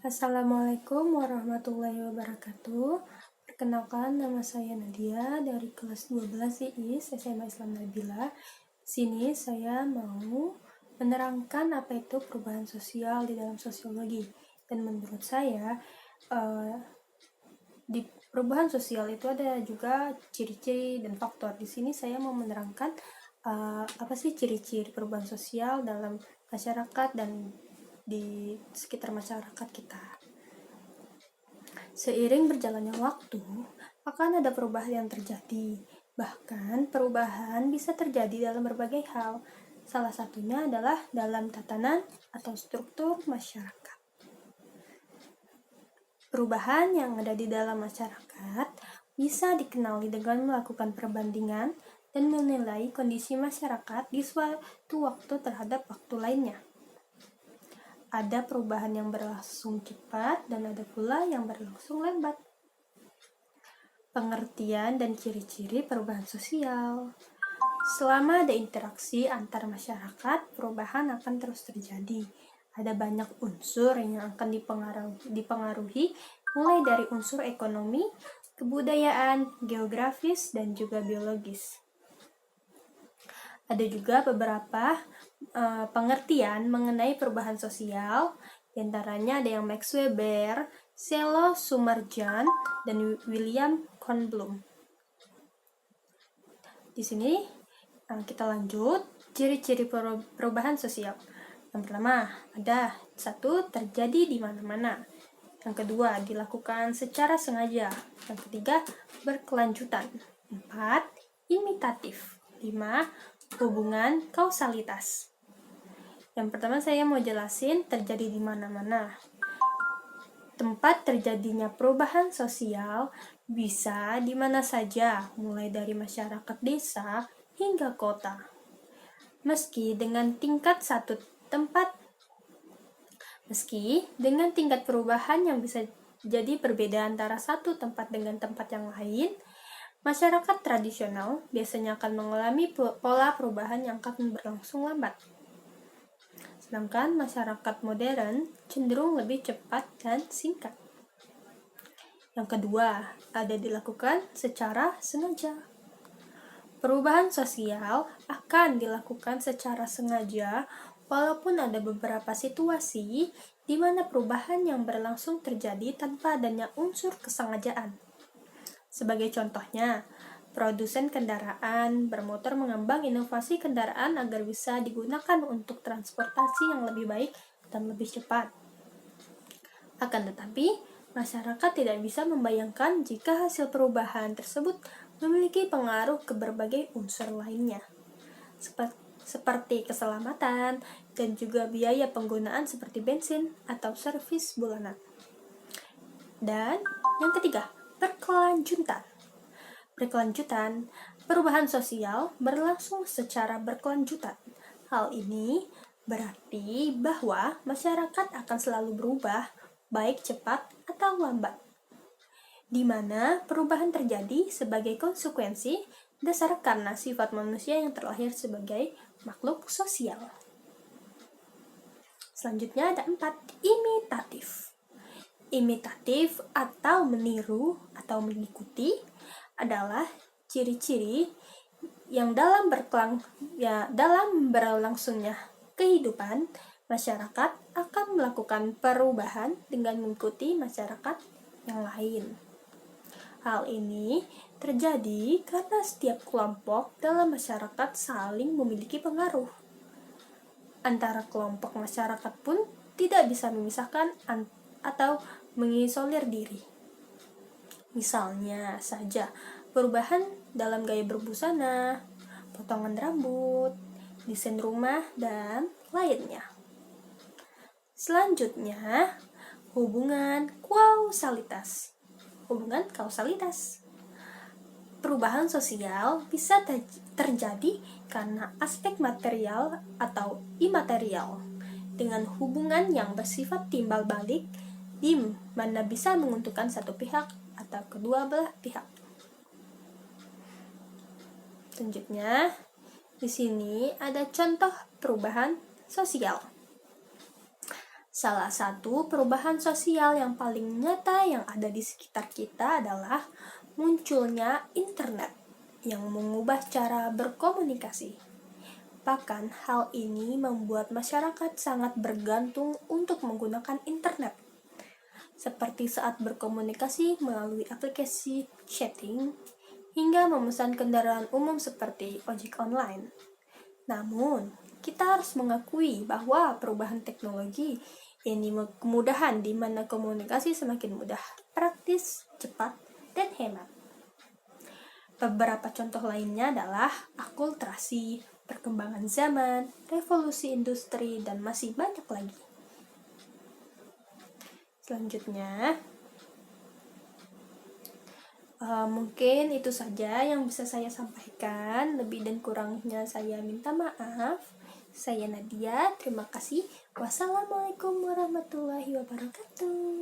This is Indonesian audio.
Assalamualaikum warahmatullahi wabarakatuh. Perkenalkan, nama saya Nadia dari kelas 12 IIS SMA Islam Nabila. Sini saya mau menerangkan apa itu perubahan sosial di dalam sosiologi. Dan menurut saya, di perubahan sosial itu ada juga ciri-ciri dan faktor. Di sini saya mau menerangkan apa sih ciri-ciri perubahan sosial dalam masyarakat dan di sekitar masyarakat kita. Seiring berjalannya waktu, akan ada perubahan yang terjadi. Bahkan, perubahan bisa terjadi dalam berbagai hal. Salah satunya adalah dalam tatanan atau struktur masyarakat. Perubahan yang ada di dalam masyarakat bisa dikenali dengan melakukan perbandingan dan menilai kondisi masyarakat di suatu waktu terhadap waktu lainnya. Ada perubahan yang berlangsung cepat dan ada pula yang berlangsung lambat. Pengertian dan ciri-ciri perubahan sosial. Selama ada interaksi antar masyarakat, perubahan akan terus terjadi. Ada banyak unsur yang akan dipengaruhi, mulai dari unsur ekonomi, kebudayaan, geografis, dan juga biologis. Ada juga beberapa pengertian mengenai perubahan sosial, diantaranya ada yang Max Weber, Selo Sumarjan, dan William Kornblum. Di sini kita lanjut ciri-ciri perubahan sosial. Yang pertama, ada 1. Terjadi di mana-mana. Yang kedua, dilakukan secara sengaja. Yang ketiga, berkelanjutan. 4. Imitatif. 5. Hubungan kausalitas. Yang pertama saya mau jelasin terjadi di mana-mana. Tempat terjadinya perubahan sosial bisa di mana saja, mulai dari masyarakat desa hingga kota. Meski dengan tingkat perubahan yang bisa jadi berbeda antara satu tempat dengan tempat yang lain, masyarakat tradisional biasanya akan mengalami pola perubahan yang akan berlangsung lambat. Sedangkan masyarakat modern cenderung lebih cepat dan singkat. Yang kedua, ada dilakukan secara sengaja. Perubahan sosial akan dilakukan secara sengaja walaupun ada beberapa situasi di mana perubahan yang berlangsung terjadi tanpa adanya unsur kesengajaan. Sebagai contohnya, produsen kendaraan bermotor mengembang inovasi kendaraan agar bisa digunakan untuk transportasi yang lebih baik dan lebih cepat. Akan tetapi, masyarakat tidak bisa membayangkan jika hasil perubahan tersebut memiliki pengaruh ke berbagai unsur lainnya, seperti keselamatan dan juga biaya penggunaan seperti bensin atau servis bulanan. Dan yang ketiga, berkelanjutan. Perubahan sosial berlangsung secara berkelanjutan. Hal ini berarti bahwa masyarakat akan selalu berubah, baik cepat atau lambat, di mana perubahan terjadi sebagai konsekuensi dasar karena sifat manusia yang terlahir sebagai makhluk sosial. Selanjutnya ada 4, imitatif. Imitatif atau meniru atau mengikuti adalah ciri-ciri yang dalam berlangsungnya kehidupan masyarakat akan melakukan perubahan dengan mengikuti masyarakat yang lain. Hal ini terjadi karena setiap kelompok dalam masyarakat saling memiliki pengaruh. Antara kelompok masyarakat pun tidak bisa memisahkan atau mengisolir diri. Misalnya saja, perubahan dalam gaya berbusana, potongan rambut, desain rumah, dan lainnya. Selanjutnya, hubungan kausalitas. Perubahan sosial bisa terjadi karena aspek material atau imaterial, dengan hubungan yang bersifat timbal balik di mana bisa menguntungkan satu pihak atau kedua belah pihak. Selanjutnya, di sini ada contoh perubahan sosial. Salah satu perubahan sosial yang paling nyata yang ada di sekitar kita adalah munculnya internet yang mengubah cara berkomunikasi. Bahkan hal ini membuat masyarakat sangat bergantung untuk menggunakan internet, seperti saat berkomunikasi melalui aplikasi chatting hingga memesan kendaraan umum seperti ojek online. Namun, kita harus mengakui bahwa perubahan teknologi ini kemudahan di mana komunikasi semakin mudah, praktis, cepat, dan hemat. Beberapa contoh lainnya adalah akulturasi, perkembangan zaman, revolusi industri, dan masih banyak lagi. Selanjutnya, mungkin itu saja yang bisa saya sampaikan. Lebih dan kurangnya saya minta maaf. Saya Nadia, terima kasih. Wassalamualaikum warahmatullahi wabarakatuh.